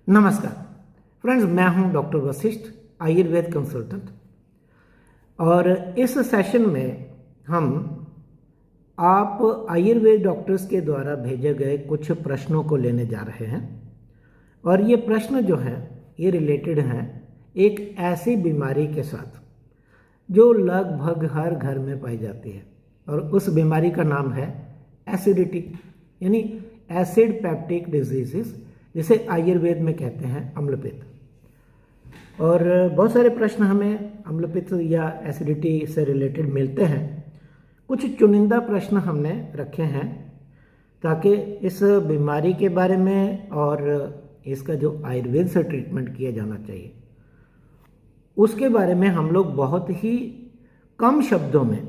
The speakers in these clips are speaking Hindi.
नमस्कार फ्रेंड्स, मैं हूं डॉक्टर वशिष्ठ, आयुर्वेद कंसल्टेंट। और इस सेशन में हम आप आयुर्वेद डॉक्टर्स के द्वारा भेजे गए कुछ प्रश्नों को लेने जा रहे हैं। और ये प्रश्न जो हैं ये रिलेटेड हैं एक ऐसी बीमारी के साथ जो लगभग हर घर में पाई जाती है, और उस बीमारी का नाम है एसिडिटी, यानी एसिड पेप्टिक डिजीजेस, जिसे आयुर्वेद में कहते हैं अम्लपित्त। और बहुत सारे प्रश्न हमें अम्लपित्त या एसिडिटी से रिलेटेड मिलते हैं। कुछ चुनिंदा प्रश्न हमने रखे हैं ताकि इस बीमारी के बारे में और इसका जो आयुर्वेद से ट्रीटमेंट किया जाना चाहिए उसके बारे में हम लोग बहुत ही कम शब्दों में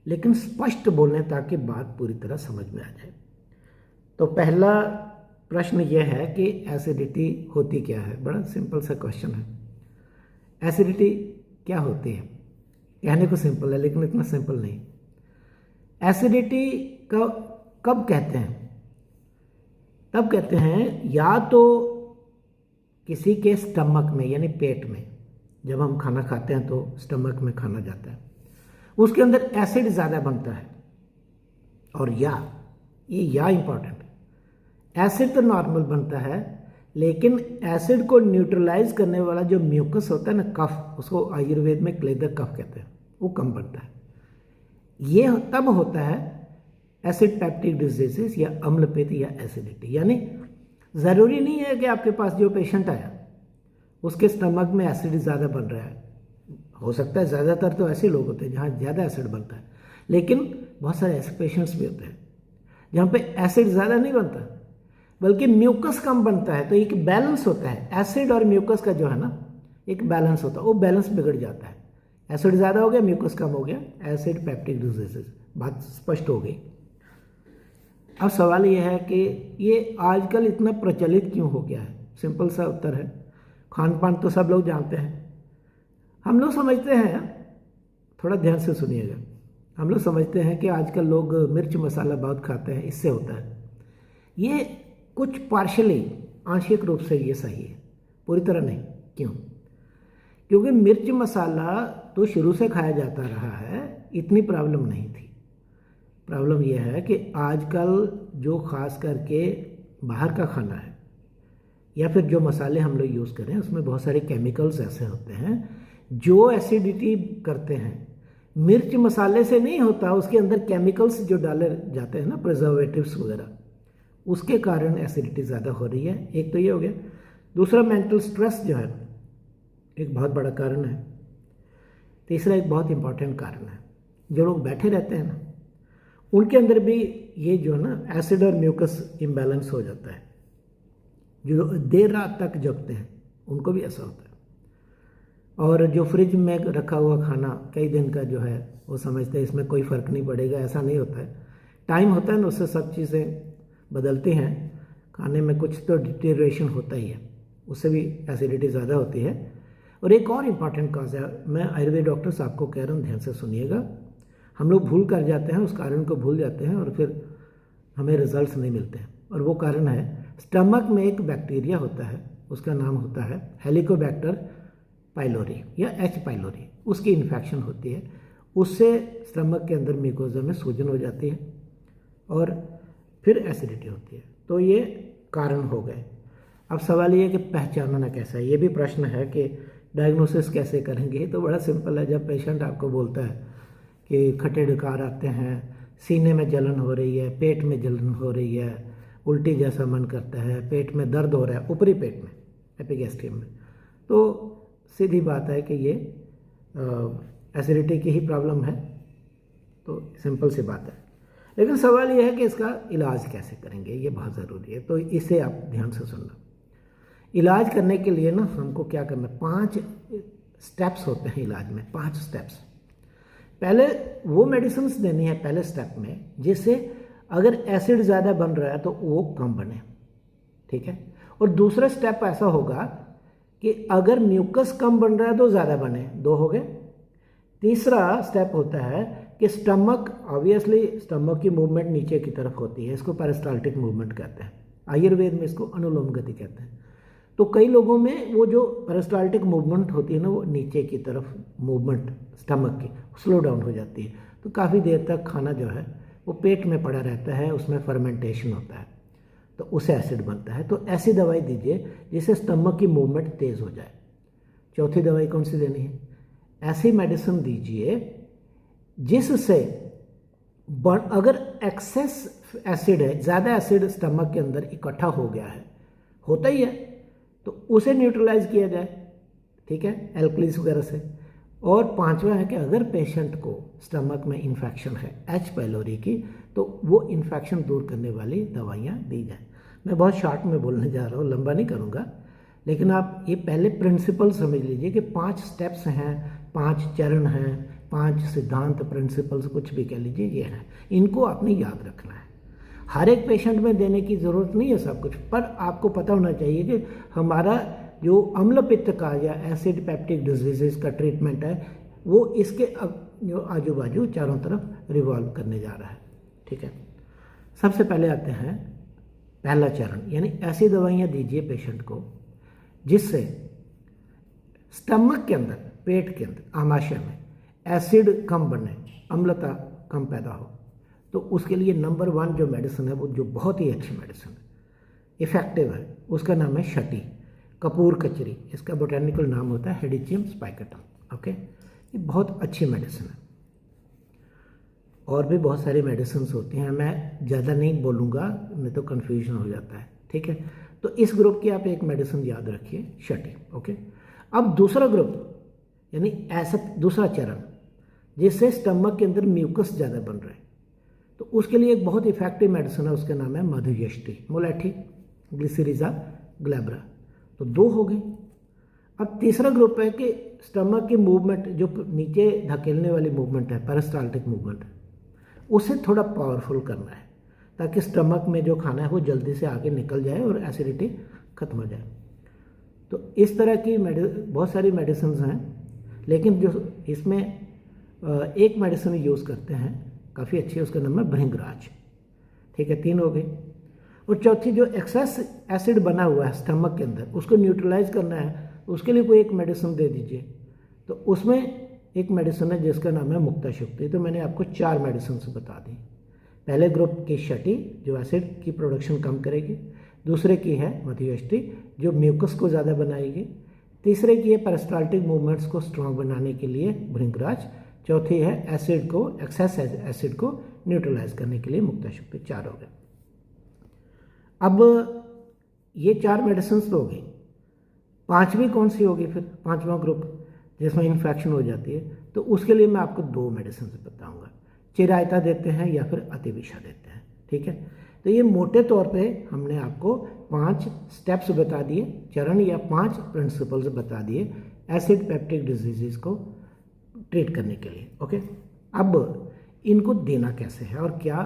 लेकिन स्पष्ट बोलें ताकि बात पूरी तरह समझ में आ जाए। तो पहला प्रश्न यह है कि एसिडिटी होती क्या है। बड़ा सिंपल सा क्वेश्चन है। एसिडिटी क्या होती है? कहने को सिंपल है लेकिन इतना सिंपल नहीं। एसिडिटी का कब कहते हैं? तब कहते हैं या तो किसी के स्टमक में यानी पेट में, जब हम खाना खाते हैं तो स्टमक में खाना जाता है, उसके अंदर एसिड ज़्यादा बनता है। और या इंपॉर्टेंट, एसिड तो नॉर्मल बनता है लेकिन एसिड को न्यूट्रलाइज करने वाला जो म्यूकस होता है ना, कफ, उसको आयुर्वेद में क्लेदर कफ कहते हैं, वो कम बनता है। ये तब होता है एसिड पेप्टिक डिजीजेस या अम्लपित्त या एसिडिटी। यानी ज़रूरी नहीं है कि आपके पास जो पेशेंट आया उसके स्टमक में एसिड ज़्यादा बन रहा है। हो सकता है, ज़्यादातर तो ऐसे लोग होते हैं जहाँ ज़्यादा एसिड बनता है, लेकिन बहुत सारे ऐसे पेशेंट्स भी होते हैं जहाँ पे एसिड ज़्यादा नहीं बनता बल्कि म्यूकस कम बनता है। तो एक बैलेंस होता है, एसिड और म्यूकस का जो है ना एक बैलेंस होता है, वो बैलेंस बिगड़ जाता है। एसिड ज़्यादा हो गया, म्यूकस कम हो गया, एसिड पेप्टिक डिजीजेस। बात स्पष्ट हो गई। अब सवाल ये है कि ये आजकल इतना प्रचलित क्यों हो गया है? सिंपल सा उत्तर है, खान पान तो सब लोग जानते हैं। हम लोग समझते हैं, थोड़ा ध्यान से सुनिएगा, हम लोग समझते हैं कि आजकल लोग मिर्च मसाला बहुत खाते हैं, इससे होता है। ये कुछ पार्शली, आंशिक रूप से ये सही है, पूरी तरह नहीं। क्यों? क्योंकि मिर्च मसाला तो शुरू से खाया जाता रहा है, इतनी प्रॉब्लम नहीं थी। प्रॉब्लम यह है कि आजकल जो खास करके बाहर का खाना है या फिर जो मसाले हम लोग यूज़ करें उसमें बहुत सारे केमिकल्स ऐसे होते हैं जो एसिडिटी करते हैं। मिर्च मसाले से नहीं होता, उसके अंदर केमिकल्स जो डाले जाते हैं ना, प्रिजर्वेटिव्स वगैरह, उसके कारण एसिडिटी ज़्यादा हो रही है। एक तो ये हो गया। दूसरा, मेंटल स्ट्रेस जो है एक बहुत बड़ा कारण है। तीसरा एक बहुत इंपॉर्टेंट कारण है, जो लोग बैठे रहते हैं ना उनके अंदर भी ये जो है ना एसिड और म्यूकस इम्बैलेंस हो जाता है। जो देर रात तक जगते हैं उनको भी ऐसा होता है। और जो फ्रिज में रखा हुआ खाना कई दिन का जो है वो समझते हैं इसमें कोई फ़र्क नहीं पड़ेगा, ऐसा नहीं होता है। टाइम होता है ना, उससे सब चीज़ें बदलती हैं। खाने में कुछ तो डिटेरियोरेशन होता ही है, उससे भी एसिडिटी ज़्यादा होती है। और एक और इम्पॉर्टेंट कॉज है, मैं आयुर्वेद डॉक्टर्स आपको कह रहा हूँ, ध्यान से सुनिएगा। हम लोग भूल कर जाते हैं, उस कारण को भूल जाते हैं और फिर हमें रिजल्ट्स नहीं मिलते हैं। और वो कारण है, स्टमक में एक बैक्टीरिया होता है, उसका नाम होता है हेलिकोबैक्टर पाइलोरी या एच पाइलोरी। उसकी इन्फेक्शन होती है, उससे स्टमक के अंदर म्यूकोजा में सूजन हो जाती है और फिर एसिडिटी होती है। तो ये कारण हो गए। अब सवाल ये है कि पहचानना कैसा है? ये भी प्रश्न है कि डायग्नोसिस कैसे करेंगे? तो बड़ा सिंपल है। जब पेशेंट आपको बोलता है कि खट्टे डकार आते हैं, सीने में जलन हो रही है, पेट में जलन हो रही है, उल्टी जैसा मन करता है, पेट में दर्द हो रहा है, ऊपरी पेट में, एपिगैस्ट्रियम में, तो सीधी बात है कि ये एसिडिटी की ही प्रॉब्लम है। तो सिंपल सी बात है। लेकिन सवाल यह है कि इसका इलाज कैसे करेंगे, ये बहुत ज़रूरी है। तो इसे आप ध्यान से सुनना। इलाज करने के लिए ना हमको क्या करना, 5 स्टेप्स होते हैं इलाज में, 5 स्टेप्स। पहले वो मेडिसिन देनी है पहले स्टेप में, जिससे अगर एसिड ज़्यादा बन रहा है तो वो कम बने, ठीक है। और दूसरा स्टेप ऐसा होगा कि अगर म्यूकस कम बन रहा है तो ज़्यादा बने, 2 हो गए। तीसरा स्टेप होता है कि स्टमक, ऑब्वियसली स्टमक की मूवमेंट नीचे की तरफ होती है, इसको पेरिस्टाल्टिक मूवमेंट कहते हैं। आयुर्वेद में इसको अनुलोम गति कहते हैं। तो कई लोगों में वो जो पेरिस्टाल्टिक मूवमेंट होती है ना, वो नीचे की तरफ मूवमेंट स्टमक की स्लो डाउन हो जाती है, तो काफ़ी देर तक खाना जो है वो पेट में पड़ा रहता है, उसमें फर्मेंटेशन होता है, तो उससे एसिड बनता है। तो ऐसी दवाई दीजिए जिससे स्टमक की मूवमेंट तेज़ हो जाए। चौथी दवाई कौन सी देनी है? ऐसी मेडिसिन दीजिए जिससे अगर एक्सेस एसिड है, ज़्यादा एसिड स्टमक के अंदर इकट्ठा हो गया है, होता ही है, तो उसे न्यूट्रलाइज किया जाए, ठीक है, एल्कलीस वगैरह से। और पांचवा है कि अगर पेशेंट को स्टमक में इन्फेक्शन है एच पाइलोरी की, तो वो इन्फेक्शन दूर करने वाली दवाइयाँ दी जाए। मैं बहुत शॉर्ट में बोलने जा रहा हूँ, लंबा नहीं करूँगा, लेकिन आप ये पहले प्रिंसिपल समझ लीजिए कि 5 स्टेप्स हैं, 5 चरण हैं, 5 सिद्धांत, प्रिंसिपल्स, कुछ भी कह लीजिए, ये हैं, इनको आपने याद रखना है। हर एक पेशेंट में देने की ज़रूरत नहीं है सब कुछ, पर आपको पता होना चाहिए कि हमारा जो अम्ल पित्त का या एसिड पेप्टिक डिजीज़ का ट्रीटमेंट है वो इसके जो आजू बाजू चारों तरफ रिवॉल्व करने जा रहा है, ठीक है। सबसे पहले आते हैं पहला चरण, यानी ऐसी दवाइयाँ दीजिए पेशेंट को जिससे स्टमक के अंदर, पेट के अंदर, आमाशय में एसिड कम बने, अम्लता कम पैदा हो। तो उसके लिए नंबर 1 जो मेडिसिन है, वो जो बहुत ही अच्छी मेडिसिन है, इफेक्टिव है, उसका नाम है शटी, कपूर कचरी, इसका बोटेनिकल नाम होता है हेडिचियम स्पाइकेटम। ओके, ये बहुत अच्छी मेडिसिन है। और भी बहुत सारी मेडिसिन होती हैं, मैं ज़्यादा नहीं बोलूँगा, नहीं तो कन्फ्यूजन हो जाता है, ठीक है। तो इस ग्रुप की आप एक मेडिसिन याद रखिए, शटी। ओके, अब दूसरा ग्रुप, यानी ऐसा दूसरा चरण जिससे स्टमक के अंदर म्यूकस ज़्यादा बन रहा है, तो उसके लिए एक बहुत इफेक्टिव मेडिसिन है, उसका नाम है मधुयष्टि, मोलैठी, ग्लिसरीजा ग्लैब्रा। तो 2 हो गए। अब तीसरा ग्रुप है कि स्टमक की मूवमेंट, जो नीचे धकेलने वाली मूवमेंट है, पेरिस्टाल्टिक मूवमेंट, उसे थोड़ा पावरफुल करना है ताकि स्टमक में जो खाना है वो जल्दी से आगे निकल जाए और एसिडिटी खत्म हो जाए। तो इस तरह की बहुत सारी मेडिसिन हैं, लेकिन जो इसमें एक मेडिसिन यूज़ करते हैं काफ़ी अच्छी, उसका नाम है भृंगराज, ठीक है। 3 हो गए। और चौथी, जो एक्सेस एसिड बना हुआ है स्टमक के अंदर, उसको न्यूट्रलाइज करना है, उसके लिए कोई एक मेडिसिन दे दीजिए। तो उसमें एक मेडिसिन है जिसका नाम है मुक्ता शुक्ति। तो मैंने आपको 4 मेडिसिन बता दी। पहले ग्रुप की शटी, जो एसिड की प्रोडक्शन कम करेगी। दूसरे की है मधुयष्टि, जो म्यूकस को ज़्यादा बनाएगी। तीसरे की है पेरिस्टाल्टिक मूवमेंट्स को स्ट्रॉन्ग बनाने के लिए भृंगराज। चौथी है एसिड को, एक्सेस एसिड को न्यूट्रलाइज करने के लिए मुक्ता शुक्ति। 4 हो गए। अब ये 4 मेडिसिन तो हो गई। 5वीं कौन सी होगी फिर? 5वां ग्रुप जिसमें इन्फेक्शन हो जाती है, तो उसके लिए मैं आपको 2 मेडिसिन बताऊंगा, चिरायता देते हैं या फिर अतिविषा देते हैं, ठीक है। तो ये मोटे तौर पे हमने आपको 5 स्टेप्स बता दिए, चरण या 5 प्रिंसिपल्स बता दिए एसिड पेप्टिक डिजीज़ को ट्रीट करने के लिए। ओके, अब इनको देना कैसे है और क्या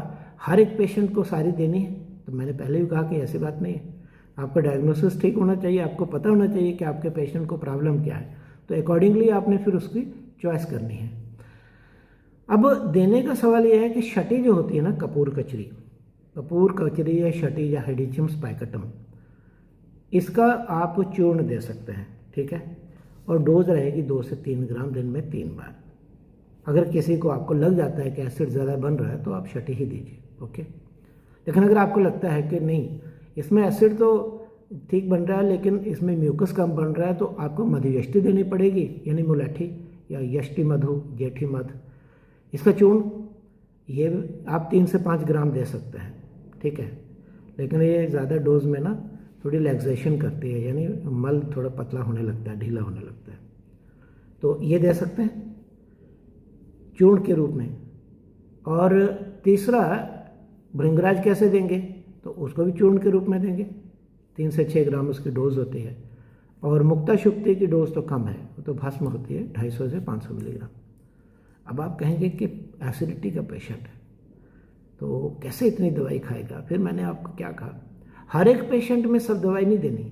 हर एक पेशेंट को सारी देनी है? तो मैंने पहले भी कहा कि ऐसी बात नहीं है। आपका डायग्नोसिस ठीक होना चाहिए, आपको पता होना चाहिए कि आपके पेशेंट को प्रॉब्लम क्या है, तो अकॉर्डिंगली आपने फिर उसकी चॉइस करनी है। अब देने का सवाल यह है कि शटी जो होती है ना, कपूर कचरी या शटी या हेडिचियम स्पाइकेटम, इसका आप चूर्ण दे सकते हैं, ठीक है। और डोज रहेगी 2 से 3 ग्राम दिन में 3 बार। अगर किसी को आपको लग जाता है कि एसिड ज़्यादा बन रहा है तो आप शटी ही दीजिए, ओके। लेकिन अगर आपको लगता है कि नहीं, इसमें एसिड तो ठीक बन रहा है लेकिन इसमें म्यूकस कम बन रहा है, तो आपको मधुयष्टि देनी पड़ेगी, यानी मुलैठी या यष्टि मधु, जेठी मध, इसका चूर्ण ये आप 3 से 5 ग्राम दे सकते हैं, ठीक है। लेकिन ये ज़्यादा डोज में ना थोड़ी लैक्सेशन करती है, यानी मल थोड़ा पतला होने लगता है, ढीला होने लगता है, तो ये दे सकते हैं चूर्ण के रूप में। और तीसरा, भृंगराज कैसे देंगे? तो उसको भी चूर्ण के रूप में देंगे, 3 से 6 ग्राम उसकी डोज होती है। और मुक्ता शुक्ति की डोज तो कम है, वो तो भस्म होती है 250 से 500 मिलीग्राम। अब आप कहेंगे कि एसिडिटी का पेशेंट है तो कैसे इतनी दवाई खाएगा? फिर मैंने आपको क्या कहा, हर एक पेशेंट में सब दवाई नहीं देनी,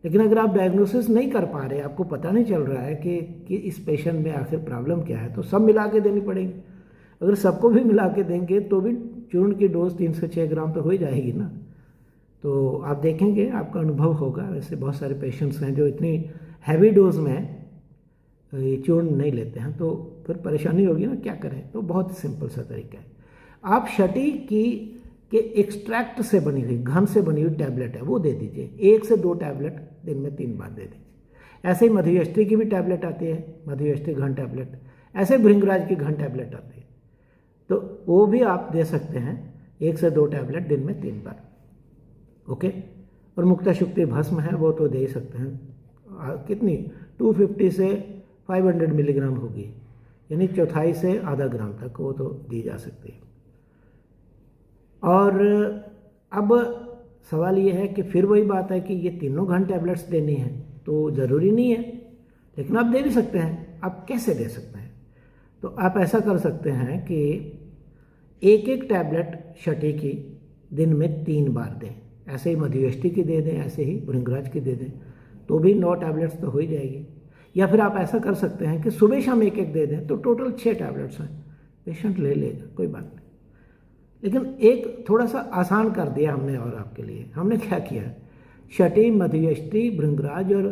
लेकिन अगर आप डायग्नोसिस नहीं कर पा रहे, आपको पता नहीं चल रहा है कि इस पेशेंट में आखिर प्रॉब्लम क्या है, तो सब मिला के देनी पड़ेगी। अगर सबको भी मिला के देंगे तो भी चूर्ण की डोज 3 से 6 ग्राम तो हो ही जाएगी ना। तो आप देखेंगे आपका अनुभव होगा। वैसे बहुत सारे पेशेंट्स हैं जो इतनी हैवी डोज में ये चूर्ण नहीं लेते हैं, तो फिर परेशानी होगी ना, क्या करें। तो बहुत सिंपल सा तरीका है, आप शटी की के एक्सट्रैक्ट से बनी हुई, घन से बनी हुई टैबलेट है वो दे दीजिए। 1 से 2 टैबलेट दिन में 3 बार दे दीजिए। ऐसे ही मधुयष्टि की भी टैबलेट आती है, मधुयष्टि घन टैबलेट, ऐसे भृंगराज की घन टैबलेट आती है, तो वो भी आप दे सकते हैं 1 से 2 टैबलेट दिन में 3 बार। ओके। और मुक्ताशुक्ति भस्म है वो तो दे ही सकते हैं। कितनी 250 से 500 मिलीग्राम होगी, यानी चौथाई से आधा ग्राम तक वो तो दी जा सकती है। और अब सवाल ये है कि फिर वही बात है कि ये तीनों घन टैबलेट्स देनी है, तो ज़रूरी नहीं है, लेकिन आप दे भी सकते हैं। आप कैसे दे सकते हैं? तो आप ऐसा कर सकते हैं कि एक एक टैबलेट शटी की दिन में 3 बार दें। ऐसे ही मधुयष्टि की दे दें, ऐसे ही भृंगराज की दे दें, तो भी 9 टैबलेट्स तो हो ही जाएगी। या फिर आप ऐसा कर सकते हैं कि सुबह शाम एक एक दे दें, तो टोटल 6 टैबलेट्स हैं, पेशेंट ले लेगा, कोई बात नहीं। लेकिन एक थोड़ा सा आसान कर दिया हमने और आपके लिए। हमने क्या किया, शटी, मधुयष्टि, भृंगराज और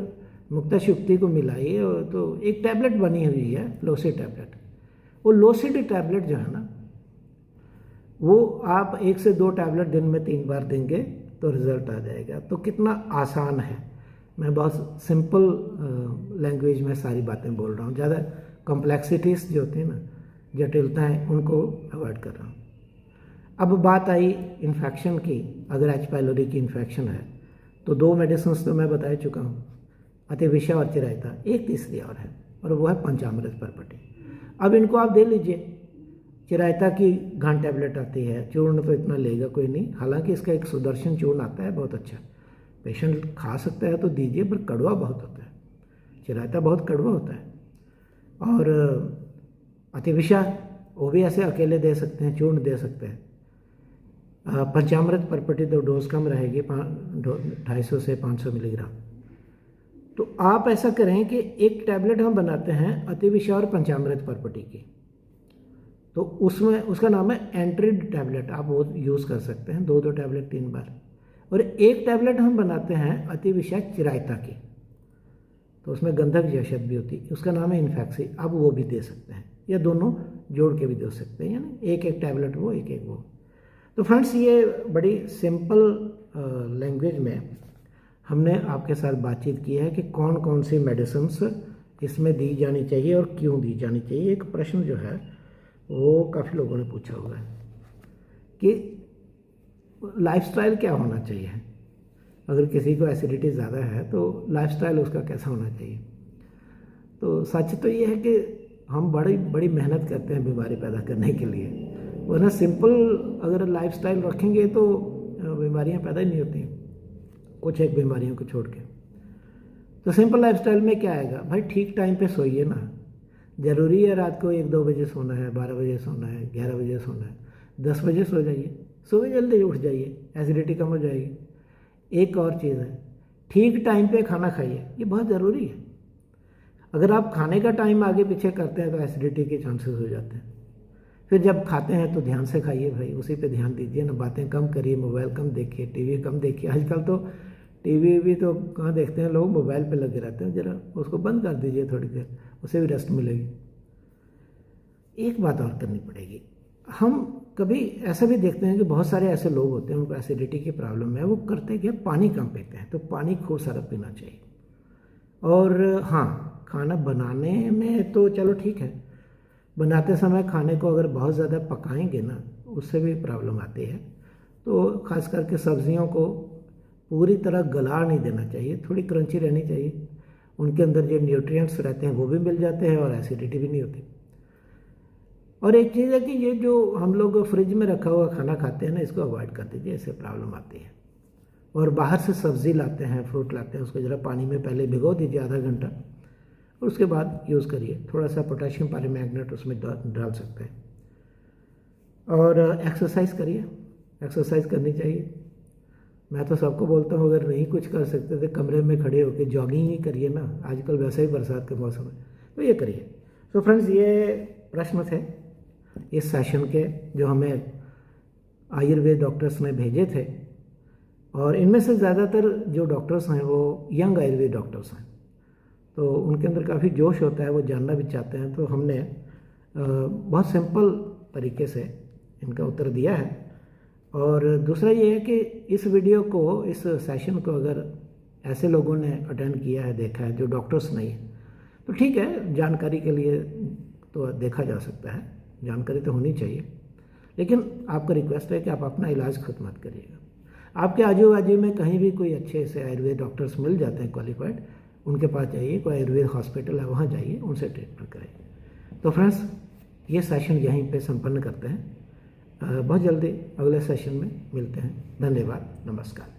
मुक्ताशुक्ति को मिलाइए, और तो एक टैबलेट बनी हुई है लोसिड टैबलेट। वो लोसिड टैबलेट जो है ना, वो आप 1 से 2 टैबलेट दिन में 3 बार देंगे तो रिजल्ट आ जाएगा। तो कितना आसान है। मैं बहुत सिंपल लैंग्वेज में सारी बातें बोल रहा हूँ, ज़्यादा कॉम्प्लेक्सिटीज़ जो होती हैं ना, जटिलताएं, उनको अवॉइड कर रहा हूँ। अब बात आई इन्फेक्शन की। अगर एच पाइलोरी की इन्फेक्शन है तो 2 मेडिसिन तो मैं बता चुका हूँ, अतिविषा और चिरायता। एक तीसरी और है, और वो है पंचामृत परपटी। अब इनको आप दे लीजिए। चिरायता की घन टैबलेट आती है, चूर्ण तो इतना लेगा कोई नहीं, हालांकि इसका एक सुदर्शन चूर्ण आता है बहुत अच्छा, पेशेंट खा सकता है तो दीजिए, पर कड़वा बहुत होता है, चिरायता बहुत कड़वा होता है। और अतिविषा वो भी ऐसे अकेले दे सकते हैं, चूर्ण दे सकते हैं। पंचामृत परपटी तो डोज कम रहेगी, 250 से 500 मिलीग्राम। तो आप ऐसा करें कि एक टैबलेट हम बनाते हैं अतिविषा और पंचामृत परपटी की, तो उसमें उसका नाम है एंट्रिड टैबलेट, आप वो यूज़ कर सकते हैं 2-2 टैबलेट 3 बार। और एक टैबलेट हम बनाते हैं अतिविषा चिरायता की, तो उसमें गंधक जैशत भी होती है, उसका नाम है इन्फेक्सी, आप वो भी दे सकते हैं, या दोनों जोड़ के भी दे सकते हैं, यानी एक एक टैबलेट वो, एक एक वो। तो फ्रेंड्स, ये बड़ी सिंपल लैंग्वेज में हमने आपके साथ बातचीत की है कि कौन कौन सी मेडिसिन्स इसमें दी जानी चाहिए और क्यों दी जानी चाहिए। एक प्रश्न जो है वो काफ़ी लोगों ने पूछा हुआ है कि लाइफस्टाइल क्या होना चाहिए, अगर किसी को एसिडिटी ज़्यादा है तो लाइफस्टाइल उसका कैसा होना चाहिए। तो सच तो ये है कि हम बड़ी बड़ी मेहनत करते हैं बीमारी पैदा करने के लिए, वरना सिंपल अगर लाइफस्टाइल रखेंगे तो बीमारियां पैदा ही नहीं होती, कुछ एक बीमारियों को छोड़ के। तो सिंपल लाइफस्टाइल में क्या आएगा भाई, ठीक टाइम पे सोइए ना। ज़रूरी है रात को 1-2 बजे सोना है, 12 बजे सोना है, 11 बजे सोना है, 10 बजे सो जाइए, सुबह जल्दी उठ जाइए, एसिडिटी कम हो जाएगी। एक और चीज़ है, ठीक टाइम पे खाना खाइए, ये बहुत ज़रूरी है। अगर आप खाने का टाइम आगे पीछे करते हैं तो एसिडिटी के चांसेस हो जाते हैं। फिर जब खाते हैं तो ध्यान से खाइए भाई, उसी पे ध्यान दीजिए ना, बातें कम करिए, मोबाइल कम देखिए, टीवी कम देखिए। आजकल तो टीवी भी तो कहाँ देखते हैं लोग, मोबाइल पे लगे रहते हैं, ज़रा उसको बंद कर दीजिए थोड़ी देर, उसे भी रेस्ट मिलेगी। एक बात और करनी पड़ेगी, हम कभी ऐसा भी देखते हैं कि बहुत सारे ऐसे लोग होते हैं उनको एसिडिटी की प्रॉब्लम है, वो करते क्या, पानी कम पीते हैं। तो पानी खूब सारा पीना चाहिए। और हाँ, खाना बनाने में तो चलो ठीक है, बनाते समय खाने को अगर बहुत ज़्यादा पकाएंगे ना, उससे भी प्रॉब्लम आती है। तो ख़ास करके सब्जियों को पूरी तरह गला नहीं देना चाहिए, थोड़ी क्रंची रहनी चाहिए, उनके अंदर जो न्यूट्रिएंट्स रहते हैं वो भी मिल जाते हैं और एसिडिटी भी नहीं होती। और एक चीज़ है कि ये जो हम लोग फ्रिज में रखा हुआ खाना खाते हैं ना, इसको अवॉइड कर दीजिए, इससे प्रॉब्लम आती है। और बाहर से सब्ज़ी लाते हैं, फ्रूट लाते हैं, उसको ज़रा पानी में पहले भिगो दीजिए आधा घंटा, और उसके बाद यूज़ करिए। थोड़ा सा पोटेशियम परमैंगनेट उसमें डाल सकते हैं। और एक्सरसाइज करिए, एक्सरसाइज करनी चाहिए। मैं तो सबको बोलता हूँ, अगर नहीं कुछ कर सकते तो कमरे में खड़े होकर जॉगिंग ही करिए ना, आजकल वैसे ही बरसात के मौसम है, तो ये करिए। तो फ्रेंड्स, ये प्रश्न थे इस सेशन के जो हमें आयुर्वेद डॉक्टर्स ने भेजे थे, और इनमें से ज़्यादातर जो डॉक्टर्स हैं वो यंग आयुर्वेद डॉक्टर्स हैं, तो उनके अंदर काफ़ी जोश होता है, वो जानना भी चाहते हैं। तो हमने बहुत सिंपल तरीके से इनका उत्तर दिया है। और दूसरा ये है कि इस वीडियो को, इस सेशन को अगर ऐसे लोगों ने अटेंड किया है, देखा है, जो डॉक्टर्स नहीं है, तो ठीक है, जानकारी के लिए तो देखा जा सकता है, जानकारी तो होनी चाहिए। लेकिन आपका रिक्वेस्ट है कि आप अपना इलाज खुद मत करिएगा। आपके आजू बाजू में कहीं भी कोई अच्छे से आयुर्वेद डॉक्टर्स मिल जाते हैं क्वालिफाइड, उनके पास जाइए, कोई आयुर्वेद हॉस्पिटल है वहाँ जाइए, उनसे ट्रीटमेंट कराइए। तो फ्रेंड्स, ये सेशन यहीं पे संपन्न करते हैं। बहुत जल्दी अगले सेशन में मिलते हैं। धन्यवाद, नमस्कार।